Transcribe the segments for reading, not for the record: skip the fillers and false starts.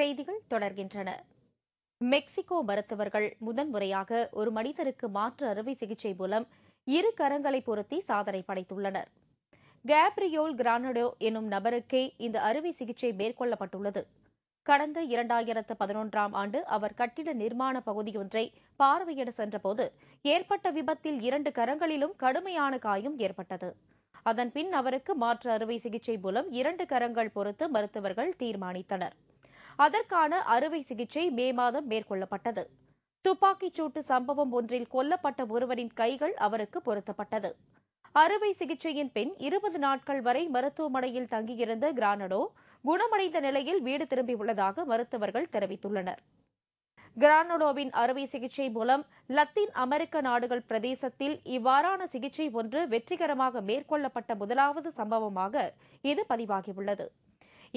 செய்திகள் தொடர்கின்றன. மெக்சிகோ மருத்துவர்கள் முதன்முறையாக ஒரு மனிதருக்கு மாற்று அறுவை சிகிச்சை மூலம் இரு கரங்களை பொருத்தி சாதனை படைத்துள்ளனர். கேப்ரியோல் கிரானடோ எனும் நபருக்கே இந்த அறுவை சிகிச்சை மேற்கொள்ளப்பட்டுள்ளது. கடந்த 2011ஆம் ஆண்டு அவர் கட்டிட நிர்மாண பகுதியொன்றை பார்வையிட சென்றபோது ஏற்பட்ட விபத்தில் 2 கரங்களிலும் கடுமையான காயம் ஏற்பட்டது. அதன்பின் அவருக்கு மாற்று அறுவை சிகிச்சை மூலம் 2 கரங்கள் பொருத்த மருத்துவர்கள் தீர்மானித்தனர். அதற்கான அறுவை சிகிச்சை மே மாதம் மேற்கொள்ளப்பட்டது. துப்பாக்கிச் சூட்டு சம்பவம் ஒன்றில் கொல்லப்பட்ட ஒருவரின் கைகள் அவருக்கு பொருத்தப்பட்டது. அறுவை சிகிச்சையின் பின் 20 நாட்கள் வரை மருத்துவமனையில் தங்கியிருந்த கிரானடோ குணமடைந்த நிலையில் வீடு திரும்பியுள்ளதாக மருத்துவர்கள் தெரிவித்துள்ளனர். கிரானடோவின் அறுவை சிகிச்சை மூலம் லத்தீன் அமெரிக்க நாடுகள் பிரதேசத்தில் இவ்வாறான சிகிச்சை ஒன்று வெற்றிகரமாக மேற்கொள்ளப்பட்ட முதலாவது சம்பவமாக இது பதிவாகியுள்ளது.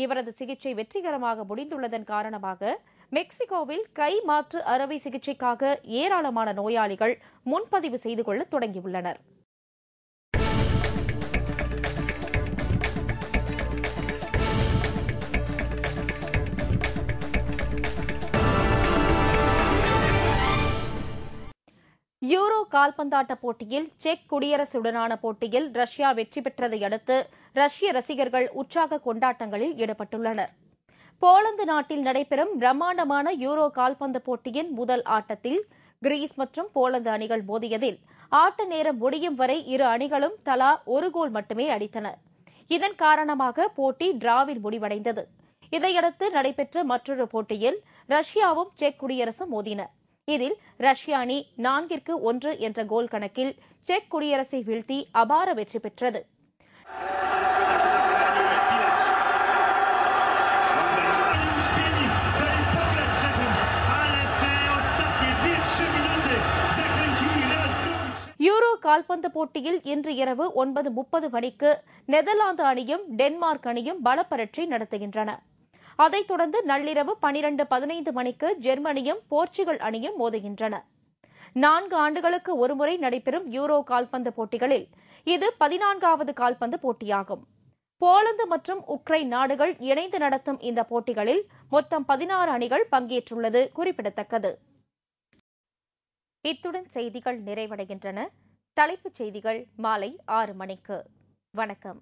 இவரது சிகிச்சை வெற்றிகரமாக முடிந்துள்ளதன் காரணமாக மெக்சிகோவில் கை மாற்று அறுவை சிகிச்சைக்காக ஏராளமான நோயாளிகள் முன்பதிவு செய்து கொள்ள தொடங்கியுள்ளனர். யூரோ கால்பந்தாட்ட போட்டியில் செக் குடியரசுடனான போட்டியில் ரஷ்யா வெற்றி பெற்றதை அடுத்து ரஷ்ய ரசிகர்கள் உற்சாக கொண்டாட்டங்களில் ஈடுபட்டுள்ளனர். போலந்து நாட்டில் நடைபெறும் பிரம்மாண்டமான யூரோ கால்பந்து போட்டியின் முதல் ஆட்டத்தில் கிரீஸ் மற்றும் போலந்து அணிகள் மோதியதில் ஆட்ட நேரம் முடியும் வரை இரு அணிகளும் தலா ஒரு கோல் மட்டுமே அடித்தன. இதன் காரணமாக போட்டி டிராவில் முடிவடைந்தது. இதையடுத்து நடைபெற்ற மற்றொரு போட்டியில் ரஷ்யாவும் செக் குடியரசும் மோதின. இதில் ரஷ்ய அணி 4-1 என்ற கோல் கணக்கில் செக் குடியரசை வீழ்த்தி அபார வெற்றி பெற்றது. யூரோ கால்பந்து போட்டியில் இன்று இரவு 9:30 மணிக்கு நெதர்லாந்து அணியும் டென்மார்க் அணியும் பலப்பரட்சி நடத்துகின்றன. அதைத் தொடர்ந்து நள்ளிரவு 12:15 மணிக்கு ஜெர்மனியும் போர்ச்சுகல் அணியும் மோதுகின்றன. 4 ஆண்டுகளுக்கு ஒருமுறை நடைபெறும் யூரோ கால்பந்து போட்டிகளில் இது 14வது கால்பந்து போட்டியாகும். போலந்து மற்றும் உக்ரைன் நாடுகள் இணைந்து நடத்தும் இந்த போட்டிகளில் மொத்தம் 16 அணிகள் பங்கேற்றுள்ளது குறிப்பிடத்தக்கது. இத்துடன் செய்திகள் நிறைவடைகின்றன. தலைப்புச் செய்திகள் மாலை 6 மணிக்கு. வணக்கம்.